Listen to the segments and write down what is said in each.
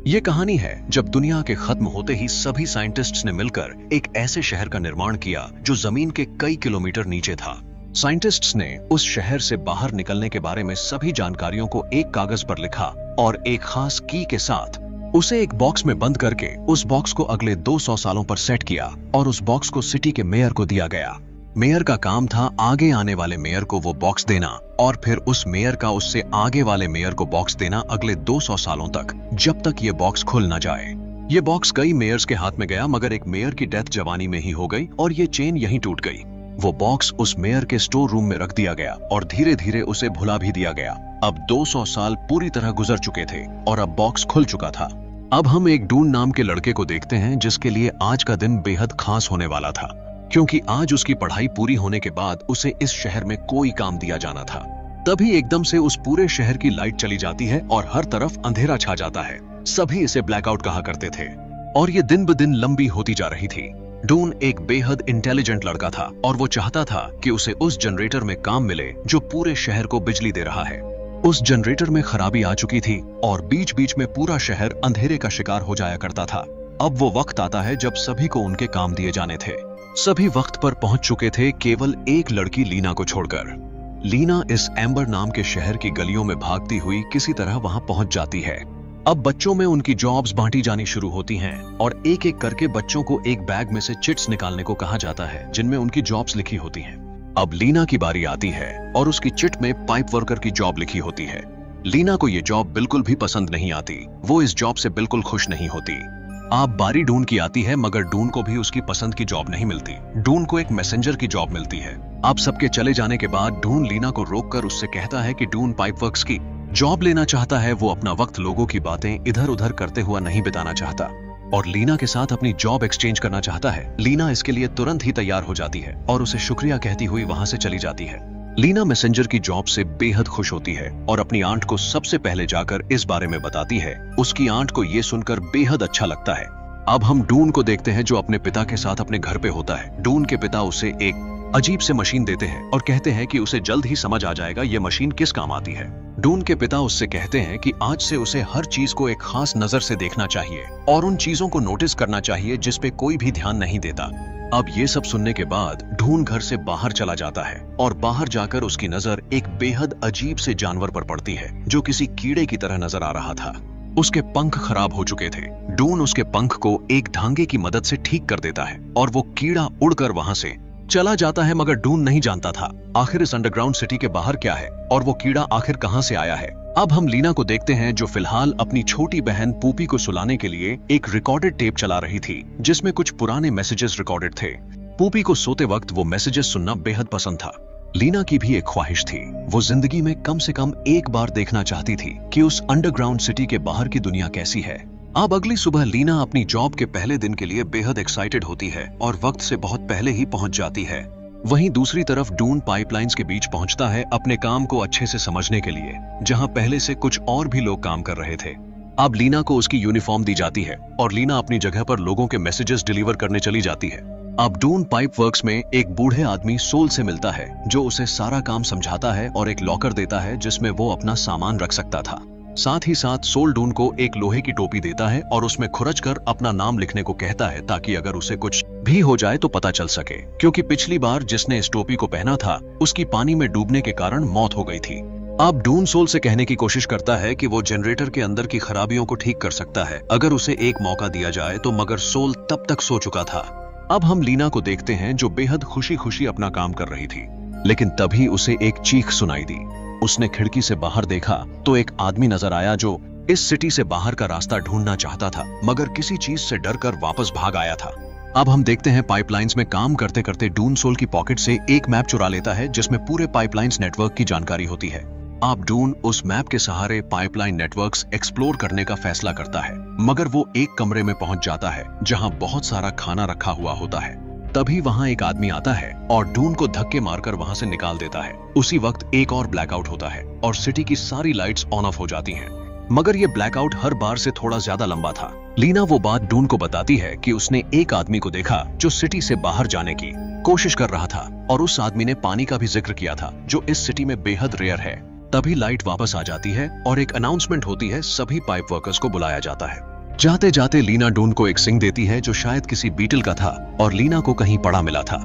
ये कहानी है जब दुनिया के खत्म होते ही सभी साइंटिस्ट्स ने मिलकर एक ऐसे शहर का निर्माण किया जो जमीन के कई किलोमीटर नीचे था। साइंटिस्ट्स ने उस शहर से बाहर निकलने के बारे में सभी जानकारियों को एक कागज पर लिखा और एक खास की के साथ उसे एक बॉक्स में बंद करके उस बॉक्स को अगले 200 सालों पर सेट किया और उस बॉक्स को सिटी के मेयर को दिया गया। मेयर का काम था आगे आने वाले मेयर को वो बॉक्स देना और फिर उस मेयर का उससे आगे वाले मेयर को बॉक्स देना अगले 200 सालों तक, जब तक ये बॉक्स खुल ना जाए। ये बॉक्स कई मेयर्स के हाथ में गया मगर एक मेयर की डेथ जवानी में ही हो गई और ये चेन यहीं टूट गई। वो बॉक्स उस मेयर के स्टोर रूम में रख दिया गया और धीरे धीरे उसे भुला भी दिया गया। अब 200 साल पूरी तरह गुजर चुके थे और अब बॉक्स खुल चुका था। अब हम एक डून नाम के लड़के को देखते हैं जिसके लिए आज का दिन बेहद खास होने वाला था, क्योंकि आज उसकी पढ़ाई पूरी होने के बाद उसे इस शहर में कोई काम दिया जाना था। तभी एकदम से उस पूरे शहर की लाइट चली जाती है और हर तरफ अंधेरा छा जाता है। सभी इसे ब्लैकआउट कहा करते थे और ये दिन ब दिन लंबी होती जा रही थी। डून एक बेहद इंटेलिजेंट लड़का था और वो चाहता था कि उसे उस जनरेटर में काम मिले जो पूरे शहर को बिजली दे रहा है। उस जनरेटर में खराबी आ चुकी थी और बीच बीच में पूरा शहर अंधेरे का शिकार हो जाया करता था। अब वो वक्त आता है जब सभी को उनके काम दिए जाने थे। सभी वक्त पर पहुंच चुके थे, केवल एक लड़की लीना को छोड़कर। लीना इस एम्बर नाम के शहर की गलियों में भागती हुई किसी तरह वहां पहुंच जाती है। अब बच्चों में उनकी जॉब्स बांटी जानी शुरू होती हैं और एक एक करके बच्चों को एक बैग में से चिट्स निकालने को कहा जाता है जिनमें उनकी जॉब्स लिखी होती हैं। अब लीना की बारी आती है और उसकी चिट में पाइप वर्कर की जॉब लिखी होती है। लीना को ये जॉब बिल्कुल भी पसंद नहीं आती, वो इस जॉब से बिल्कुल खुश नहीं होती। आप बारी डून की आती है मगर डून को भी उसकी पसंद की जॉब नहीं मिलती। डून को एक मैसेंजर की जॉब मिलती है। अब सबके चले जाने के बाद डून लीना को रोककर उससे कहता है कि डून पाइप वर्क्स की जॉब लेना चाहता है। वो अपना वक्त लोगों की बातें इधर उधर करते हुआ नहीं बिताना चाहता और लीना के साथ अपनी जॉब एक्सचेंज करना चाहता है। लीना इसके लिए तुरंत ही तैयार हो जाती है और उसे शुक्रिया कहती हुई वहां से चली जाती है। लीना मैसेंजर की जॉब से बेहद खुश होती है और अपनी आंट को सबसे पहले जाकर इस बारे में बताती है। उसकी आंट को यह सुनकर बेहद अच्छा लगता है। अब हम डून को देखते हैं जो अपने पिता के साथ अपने घर पे होता है। डून के पिता उसे एक अजीब से मशीन देते हैं और कहते हैं कि उसे जल्द ही समझ आ जाएगा ये मशीन किस काम आती है। डून के पिता उससे कहते हैं कि आज से उसे हर चीज को एक खास नजर से देखना चाहिए और उन चीजों को नोटिस करना चाहिए जिस पे कोई भी ध्यान नहीं देता। अब ये सब सुनने के बाद डून घर से बाहर चला जाता है और बाहर जाकर उसकी नजर एक बेहद अजीब से जानवर पर पड़ती है जो किसी कीड़े की तरह नजर आ रहा था। उसके पंख खराब हो चुके थे। डून उसके पंख को एक धागे की मदद से ठीक कर देता है और वो कीड़ा उड़कर वहां से चला जाता है, मगर डून नहीं जानता था आखिर इस अंडरग्राउंड सिटी के बाहर क्या है और वो कीड़ा आखिर कहां से आया है। अब हम लीना को देखते हैं जो फिलहाल अपनी छोटी बहन पूपी को सुलाने के लिए एक रिकॉर्डेड टेप चला रही थी जिसमें कुछ पुराने मैसेजेस रिकॉर्डेड थे। पूपी को सोते वक्त वो मैसेजेस सुनना बेहद पसंद था। लीना की भी एक ख्वाहिश थी, वो जिंदगी में कम से कम एक बार देखना चाहती थी कि उस अंडरग्राउंड सिटी के बाहर की दुनिया कैसी है। अब अगली सुबह लीना अपनी जॉब के पहले दिन के लिए बेहद एक्साइटेड होती है और वक्त से बहुत पहले ही पहुंच जाती है। वहीं दूसरी तरफ डून पाइपलाइंस के बीच पहुंचता है अपने काम को अच्छे से समझने के लिए, जहां पहले से कुछ और भी लोग काम कर रहे थे। अब लीना को उसकी यूनिफॉर्म दी जाती है और लीना अपनी जगह पर लोगों के मैसेजेस डिलीवर करने चली जाती है। अब डून पाइप वर्क्स में एक बूढ़े आदमी सोल से मिलता है जो उसे सारा काम समझाता है और एक लॉकर देता है जिसमें वो अपना सामान रख सकता था। साथ ही साथ सोल डून को एक लोहे की टोपी देता है और उसमें खुरच कर अपना नाम लिखने को कहता है ताकि अगर उसे कुछ भी हो जाए तो पता चल सके, क्योंकि पिछली बार जिसने इस टोपी को पहना था उसकी पानी में डूबने के कारण मौत हो गई थी। अब डून सोल से कहने की कोशिश करता है कि वो जनरेटर के अंदर की खराबियों को ठीक कर सकता है अगर उसे एक मौका दिया जाए तो, मगर सोल तब तक सो चुका था। अब हम लीना को देखते हैं जो बेहद खुशी खुशी अपना काम कर रही थी, लेकिन तभी उसे एक चीख सुनाई दी। उसने खिड़की से बाहर देखा तो एक आदमी नजर आया जो इस सिटी से बाहर का रास्ता ढूंढना चाहता था मगर किसी चीज से डरकर वापस भाग आया था। अब हम देखते हैं पाइपलाइंस में काम करते करते डून सोल की पॉकेट से एक मैप चुरा लेता है जिसमें पूरे पाइपलाइंस नेटवर्क की जानकारी होती है। अब डून उस मैप के सहारे पाइपलाइन नेटवर्क्स एक्सप्लोर करने का फैसला करता है, मगर वो एक कमरे में पहुंच जाता है जहां बहुत सारा खाना रखा हुआ होता है। तभी वहां एक आदमी आता है और डून को धक्के मारकर वहां से निकाल देता है। उसी वक्त एक और ब्लैकआउट होता है और सिटी की सारी लाइट्स ऑन ऑफ हो जाती हैं, मगर ये ब्लैकआउट हर बार से थोड़ा ज्यादा लंबा था। लीना वो बात डून को बताती है कि उसने एक आदमी को देखा जो सिटी से बाहर जाने की कोशिश कर रहा था और उस आदमी ने पानी का भी जिक्र किया था जो इस सिटी में बेहद रेयर है। तभी लाइट वापस आ जाती है और एक अनाउंसमेंट होती है, सभी पाइप वर्कर्स को बुलाया जाता है। जाते जाते लीना डून को एक सिंग देती है जो शायद किसी बीटल का था और लीना को कहीं पड़ा मिला था।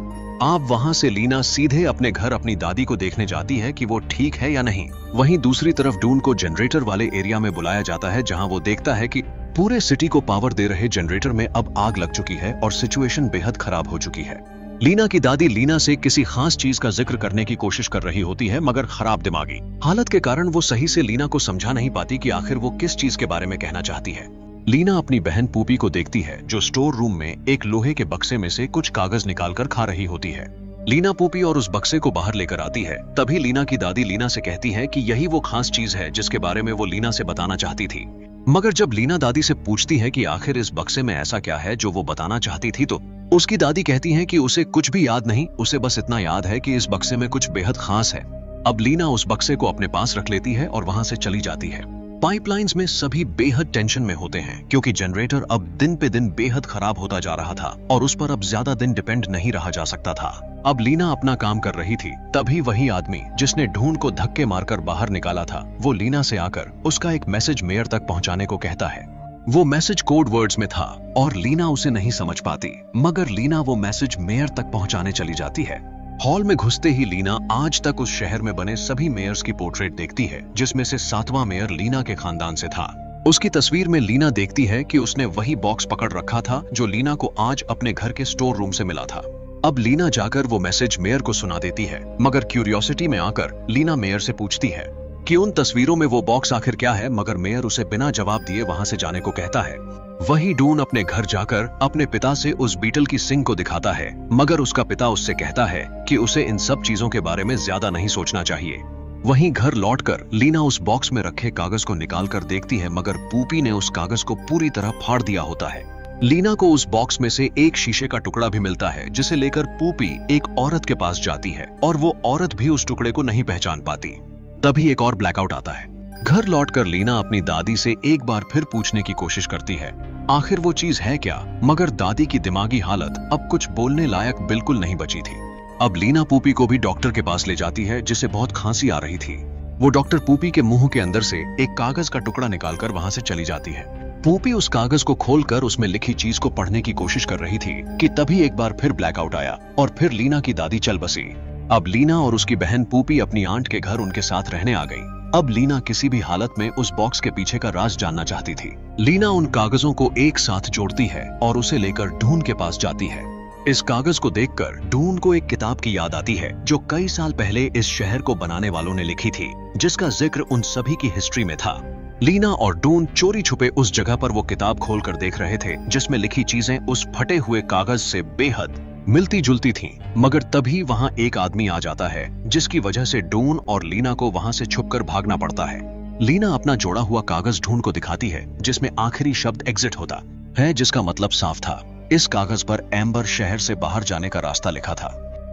आप वहां से लीना सीधे अपने घर अपनी दादी को देखने जाती है कि वो ठीक है या नहीं। वहीं दूसरी तरफ डून को जनरेटर वाले एरिया में बुलाया जाता है जहां वो देखता है कि पूरे सिटी को पावर दे रहे जनरेटर में अब आग लग चुकी है और सिचुएशन बेहद खराब हो चुकी है। लीना की दादी लीना से किसी खास चीज का जिक्र करने की कोशिश कर रही होती है, मगर खराब दिमागी हालत के कारण वो सही से लीना को समझा नहीं पाती कि आखिर वो किस चीज के बारे में कहना चाहती है। लीना अपनी बहन पूपी को देखती है जो स्टोर रूम में एक लोहे के बक्से में से कुछ कागज निकालकर खा रही होती है। लीना पूपी और उस बक्से को बाहर लेकर आती है। तभी लीना की दादी लीना से कहती है कि यही वो खास चीज है जिसके बारे में वो लीना से बताना चाहती थी। मगर जब लीना दादी से पूछती है कि आखिर इस बक्से में ऐसा क्या है जो वो बताना चाहती थी, तो उसकी दादी कहती है कि उसे कुछ भी याद नहीं, उसे बस इतना याद है कि इस बक्से में कुछ बेहद खास है। अब लीना उस बक्से को अपने पास रख लेती है और वहां से चली जाती है। पाइपलाइंस में सभी बेहद टेंशन में होते हैं क्योंकि जनरेटर अब दिन पे दिन बेहद खराब होता जा रहा था और उस पर अब ज्यादा दिन डिपेंड नहीं रहा जा सकता था। अब लीना अपना काम कर रही थी, तभी वही आदमी जिसने ढूंढ को धक्के मारकर बाहर निकाला था, वो लीना से आकर उसका एक मैसेज मेयर तक पहुंचाने को कहता है। वो मैसेज कोड वर्ड्स में था और लीना उसे नहीं समझ पाती, मगर लीना वो मैसेज मेयर तक पहुंचाने चली जाती है। हॉल में घुसते ही लीना आज तक उस शहर में बने सभी मेयर्स की पोर्ट्रेट देखती है, जिसमें से 7वां मेयर लीना के खानदान से था। उसकी तस्वीर में लीना देखती है कि उसने वही बॉक्स पकड़ रखा था जो लीना को आज अपने घर के स्टोर रूम से मिला था। अब लीना जाकर वो मैसेज मेयर को सुना देती है, मगर क्यूरियोसिटी में आकर लीना मेयर से पूछती है कि उन तस्वीरों में वो बॉक्स आखिर क्या है, मगर मेयर उसे बिना जवाब दिए वहां से जाने को कहता है। वही डून अपने घर जाकर अपने पिता से उस बीटल की सिंग को दिखाता है, मगर उसका पिता उससे कहता है कि उसे इन सब चीजों के बारे में ज्यादा नहीं सोचना चाहिए। वहीं घर लौटकर लीना उस बॉक्स में रखे कागज को निकालकर देखती है, मगर पूपी ने उस कागज को पूरी तरह फाड़ दिया होता है। लीना को उस बॉक्स में से एक शीशे का टुकड़ा भी मिलता है, जिसे लेकर पूपी एक औरत के पास जाती है और वो औरत भी उस टुकड़े को नहीं पहचान पाती। तभी एक और ब्लैकआउट आता है। घर लौटकर लीना अपनी दादी से एक बार फिर पूछने की कोशिश करती है आखिर वो चीज है क्या, मगर दादी की दिमागी हालत अब कुछ बोलने लायक बिल्कुल नहीं बची थी। अब लीना पूपी को भी डॉक्टर के पास ले जाती है, जिसे बहुत खांसी आ रही थी। वो डॉक्टर पूपी के मुंह के अंदर से एक कागज का टुकड़ा निकालकर वहां से चली जाती है। पूपी उस कागज को खोलकर उसमें लिखी चीज को पढ़ने की कोशिश कर रही थी कि तभी एक बार फिर ब्लैकआउट आया और फिर लीना की दादी चल बसी। अब लीना और उसकी बहन पूपी अपनी आंट के घर उनके साथ रहने आ गई। अब लीना किसी भी हालत में उस बॉक्स के पीछे का राज जानना चाहती थी। लीना उन कागजों को एक साथ जोड़ती है और उसे लेकर ढून के पास जाती है। इस कागज को देखकर ढून को एक किताब की याद आती है जो कई साल पहले इस शहर को बनाने वालों ने लिखी थी, जिसका जिक्र उन सभी की हिस्ट्री में था। लीना और डून चोरी छुपे उस जगह पर वो किताब खोलकर देख रहे थे जिसमें लिखी चीजें उस फटे हुए कागज से बेहद मिलती जुलती थीं, मगर तभी वहां एक आदमी आ जाता है जिसकी वजह से डून और लीना को वहां से छुपकर भागना पड़ता है। लीना अपना जोड़ा हुआ कागज ढूंढ को दिखाती है जिसमें आखिरी शब्द एग्जिट होता है, जिसका मतलब साफ था। इस कागज पर एम्बर शहर से बाहर जाने का रास्ता लिखा था।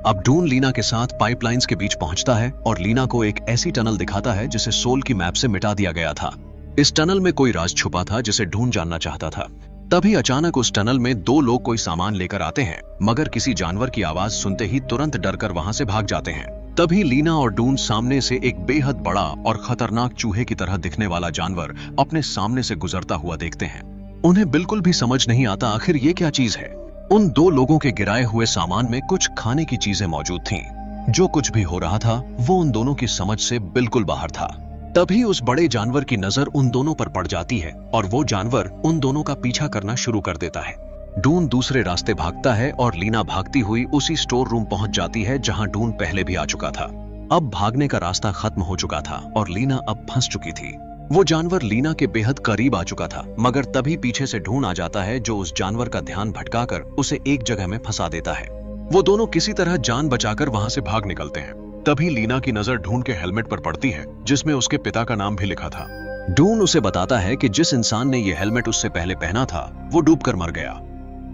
अब डून लीना के साथ पाइपलाइंस के बीच पहुंचता है और लीना को एक ऐसी टनल दिखाता है जिसे सोल की मैप से मिटा दिया गया था। इस टनल में कोई राज छुपा था जिसे ढूंढ जानना चाहता था। तभी अचानक उस टनल में 2 लोग कोई सामान लेकर आते हैं, मगर किसी जानवर की आवाज सुनते ही तुरंत डरकर वहां से भाग जाते हैं। तभी लीना और डून सामने से एक बेहद बड़ा और खतरनाक चूहे की तरह दिखने वाला जानवर अपने सामने से गुजरता हुआ देखते हैं। उन्हें बिल्कुल भी समझ नहीं आता आखिर ये क्या चीज है। उन 2 लोगों के गिराए हुए सामान में कुछ खाने की चीजें मौजूद थीं। जो कुछ भी हो रहा था वो उन दोनों की समझ से बिल्कुल बाहर था। तभी उस बड़े जानवर की नजर उन दोनों पर पड़ जाती है और वो जानवर उन दोनों का पीछा करना शुरू कर देता है। डून दूसरे रास्ते भागता है और लीना भागती हुई उसी स्टोर रूम पहुंच जाती है जहां डून पहले भी आ चुका था। अब भागने का रास्ता खत्म हो चुका था और लीना अब फंस चुकी थी। वो जानवर लीना के बेहद करीब आ चुका था, मगर तभी पीछे से ढूंढ आ जाता है जो उस जानवर का ध्यान भटकाकर उसे एक जगह में फंसा देता है। वो दोनों किसी तरह जान बचाकर वहां से भाग निकलते हैं। तभी लीना की नजर ढूंढ के हेलमेट पर पड़ती है जिसमें उसके पिता का नाम भी लिखा था। ढूंढ उसे बताता है कि जिस इंसान ने यह हेलमेट उससे पहले पहना था वो डूबकर मर गया।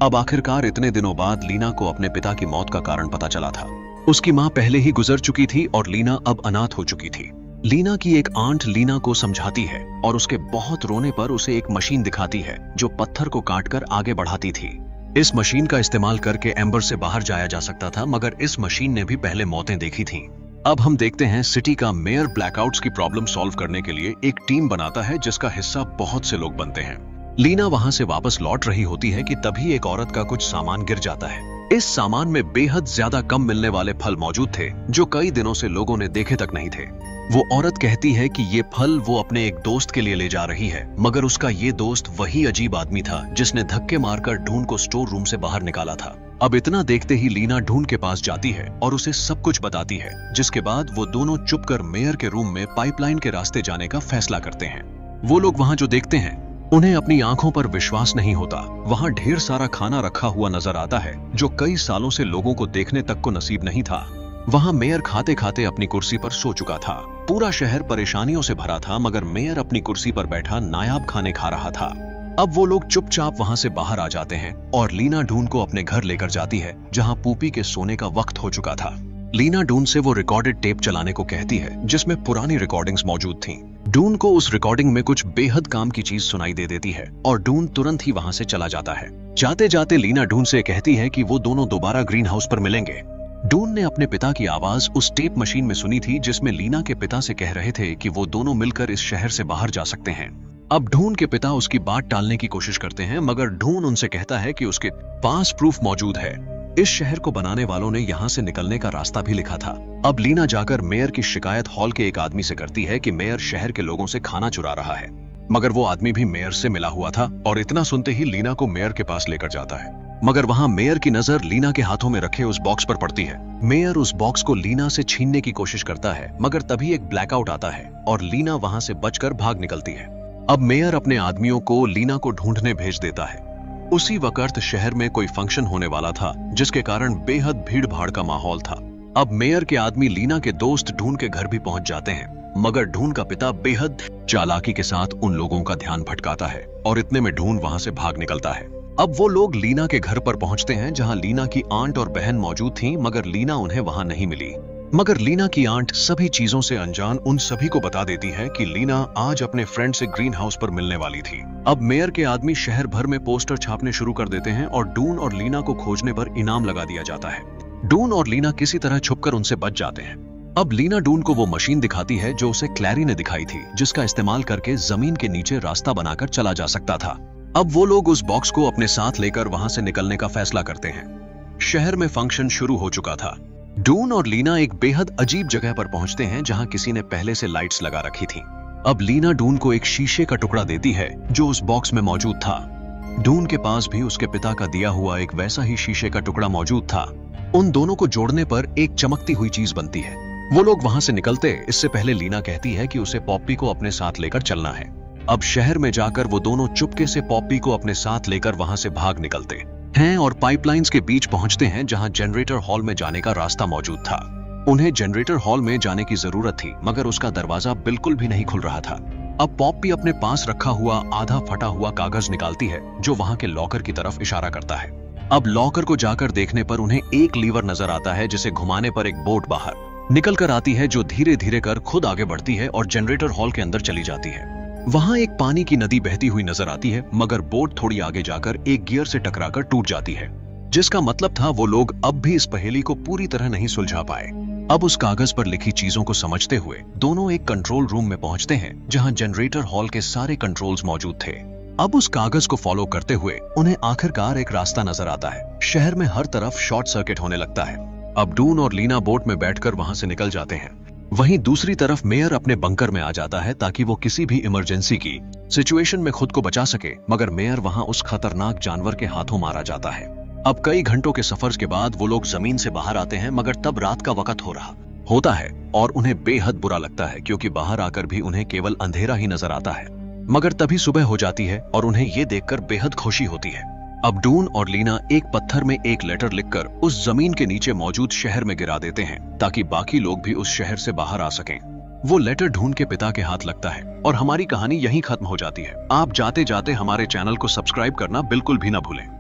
अब आखिरकार इतने दिनों बाद लीना को अपने पिता की मौत का कारण पता चला था। उसकी मां पहले ही गुजर चुकी थी और लीना अब अनाथ हो चुकी थी। लीना की एक आंट लीना को समझाती है और उसके बहुत रोने पर उसे एक मशीन दिखाती है जो पत्थर को काटकर आगे बढ़ाती थी। इस मशीन का इस्तेमाल करके एम्बर से बाहर जाया जा सकता था, मगर इस मशीन ने भी पहले मौतें देखी थीं। अब हम देखते हैं सिटी का मेयर ब्लैकआउट्स की प्रॉब्लम सॉल्व करने के लिए एक टीम बनाता है जिसका हिस्सा बहुत से लोग बनते हैं। लीना वहां से वापस लौट रही होती है कि तभी एक औरत का कुछ सामान गिर जाता है। इस सामान में बेहद ज्यादा कम मिलने वाले फल मौजूद थे जो कई दिनों से लोगों ने देखे तक नहीं थे। वो औरत कहती है कि ये फल वो अपने एक दोस्त के लिए ले जा रही है, मगर उसका ये दोस्त वही अजीब आदमी था जिसने धक्के मारकर ढूंढ को स्टोर रूम से बाहर निकाला था। अब इतना देखते ही लीना ढूंढ के पास जाती है और उसे सब कुछ बताती है, जिसके बाद वो दोनों चुपकर मेयर के रूम में पाइपलाइन के रास्ते जाने का फैसला करते हैं। वो लोग वहां जो देखते हैं उन्हें अपनी आंखों पर विश्वास नहीं होता। वहां ढेर सारा खाना रखा हुआ नजर आता है जो कई सालों से लोगों को देखने तक को नसीब नहीं था। वहां मेयर खाते खाते अपनी कुर्सी पर सो चुका था। पूरा शहर परेशानियों से भरा था, मगर मेयर अपनी कुर्सी पर बैठा नायाब खाने खा रहा था। अब वो लोग चुपचाप वहां से बाहर आ जाते हैं और लीना ढूंढ को अपने घर लेकर जाती है जहां पूपी के सोने का वक्त हो चुका था। लीना ढूंढ से वो रिकॉर्डेड टेप चलाने को कहती है जिसमें पुरानी रिकॉर्डिंग्स मौजूद थीं। ढूंढ को उस रिकॉर्डिंग में कुछ बेहद काम की चीज सुनाई दे देती है और ढूंढ तुरंत ही वहां से चला जाता है। जाते जाते लीना ढूंढ से कहती है कि वो दोनों दोबारा ग्रीन हाउस पर मिलेंगे। ढूंढ ने अपने पिता की आवाज उस टेप मशीन में सुनी थी जिसमें लीना के पिता से कह रहे थे कि वो दोनों मिलकर इस शहर से बाहर जा सकते हैं। अब ढूंढ के पिता उसकी बात टालने की कोशिश करते हैं, मगर ढूंढ उनसे कहता है कि उसके पास प्रूफ मौजूद है। इस शहर को बनाने वालों ने यहाँ से निकलने का रास्ता भी लिखा था। अब लीना जाकर मेयर की शिकायत हॉल के एक आदमी से करती है कि मेयर शहर के लोगों से खाना चुरा रहा है, मगर वो आदमी भी मेयर से मिला हुआ था और इतना सुनते ही लीना को मेयर के पास लेकर जाता है। मगर वहां मेयर की नजर लीना के हाथों में रखे उस बॉक्स पर पड़ती है। मेयर उस बॉक्स को लीना से छीनने की कोशिश करता है, मगर तभी एक ब्लैकआउट आता है और लीना वहां से बचकर भाग निकलती है। अब मेयर अपने आदमियों को लीना को ढूंढने भेज देता है। उसी वक्त शहर में कोई फंक्शन होने वाला था जिसके कारण बेहद भीड़ भाड़ का माहौल था। अब मेयर के आदमी लीना के दोस्त ढूंढ के घर भी पहुंच जाते हैं, मगर ढूंढ का पिता बेहद चालाकी के साथ उन लोगों का ध्यान भटकाता है और इतने में ढूंढ वहां से भाग निकलता है। अब वो लोग लीना के घर पर पहुंचते हैं जहां लीना की आंट और बहन मौजूद थीं, मगर लीना उन्हें वहां नहीं मिली। मगर लीना की आंट सभी चीजों से अनजान उन सभी को बता देती है कि लीना आज अपने फ्रेंड से ग्रीन हाउस पर मिलने वाली थी। अब मेयर के आदमी शहर भर में पोस्टर छापने शुरू कर देते हैं और ढूंढ और लीना को खोजने पर इनाम लगा दिया जाता है। ढूंढ और लीना किसी तरह छुपकर उनसे बच जाते हैं। अब लीना ढूंढ को वो मशीन दिखाती है जो उसे क्लैरी ने दिखाई थी, जिसका इस्तेमाल करके जमीन के नीचे रास्ता बनाकर चला जा सकता था। अब वो लोग उस बॉक्स को अपने साथ लेकर वहां से निकलने का फैसला करते हैं। शहर में फंक्शन शुरू हो चुका था। ढूंढ और लीना एक बेहद अजीब जगह पर पहुंचते हैं जहां किसी ने पहले से लाइट्स लगा रखी थी। अब लीना ढूंढ को एक शीशे का टुकड़ा देती है जो उस बॉक्स में मौजूद था। ढूंढ के पास भी उसके पिता का दिया हुआ एक वैसा ही शीशे का टुकड़ा मौजूद था। उन दोनों को जोड़ने पर एक चमकती हुई चीज बनती है। वो लोग वहां से निकलते इससे पहले लीना कहती है कि उसे पॉप्पी को अपने साथ लेकर चलना है। अब शहर में जाकर वो दोनों चुपके से पॉप्पी को अपने साथ लेकर वहां से भाग निकलते हैं और पाइपलाइंस के बीच पहुंचते हैं जहां जनरेटर हॉल में जाने का रास्ता मौजूद था। उन्हें जनरेटर हॉल में जाने की जरूरत थी, मगर उसका दरवाजा बिल्कुल भी नहीं खुल रहा था। अब पॉप्पी अपने पास रखा हुआ आधा फटा हुआ कागज निकालती है जो वहां के लॉकर की तरफ इशारा करता है। अब लॉकर को जाकर देखने पर उन्हें एक लीवर नजर आता है जिसे घुमाने पर एक बोट बाहर निकल कर आती है जो धीरे धीरे कर खुद आगे बढ़ती है और जनरेटर हॉल के अंदर चली जाती है। वहां एक पानी की नदी बहती हुई नजर आती है, मगर बोट थोड़ी आगे जाकर एक गियर से टकराकर टूट जाती है, जिसका मतलब था वो लोग अब भी इस पहेली को पूरी तरह नहीं सुलझा पाए। अब उस कागज पर लिखी चीजों को समझते हुए दोनों एक कंट्रोल रूम में पहुंचते हैं जहां जनरेटर हॉल के सारे कंट्रोल्स मौजूद थे। अब उस कागज को फॉलो करते हुए उन्हें आखिरकार एक रास्ता नजर आता है। शहर में हर तरफ शॉर्ट सर्किट होने लगता है। अब ढूंढ और लीना बोट में बैठकर वहां से निकल जाते हैं। वहीं दूसरी तरफ मेयर अपने बंकर में आ जाता है ताकि वो किसी भी इमरजेंसी की सिचुएशन में खुद को बचा सके, मगर मेयर वहां उस खतरनाक जानवर के हाथों मारा जाता है। अब कई घंटों के सफर के बाद वो लोग जमीन से बाहर आते हैं, मगर तब रात का वक्त होता है और उन्हें बेहद बुरा लगता है क्योंकि बाहर आकर भी उन्हें केवल अंधेरा ही नजर आता है। मगर तभी सुबह हो जाती है और उन्हें ये देखकर बेहद खुशी होती है। अब ढूंढ और लीना एक पत्थर में एक लेटर लिखकर उस जमीन के नीचे मौजूद शहर में गिरा देते हैं ताकि बाकी लोग भी उस शहर से बाहर आ सकें। वो लेटर ढूंढ के पिता के हाथ लगता है और हमारी कहानी यहीं खत्म हो जाती है। आप जाते जाते हमारे चैनल को सब्सक्राइब करना बिल्कुल भी ना भूलें।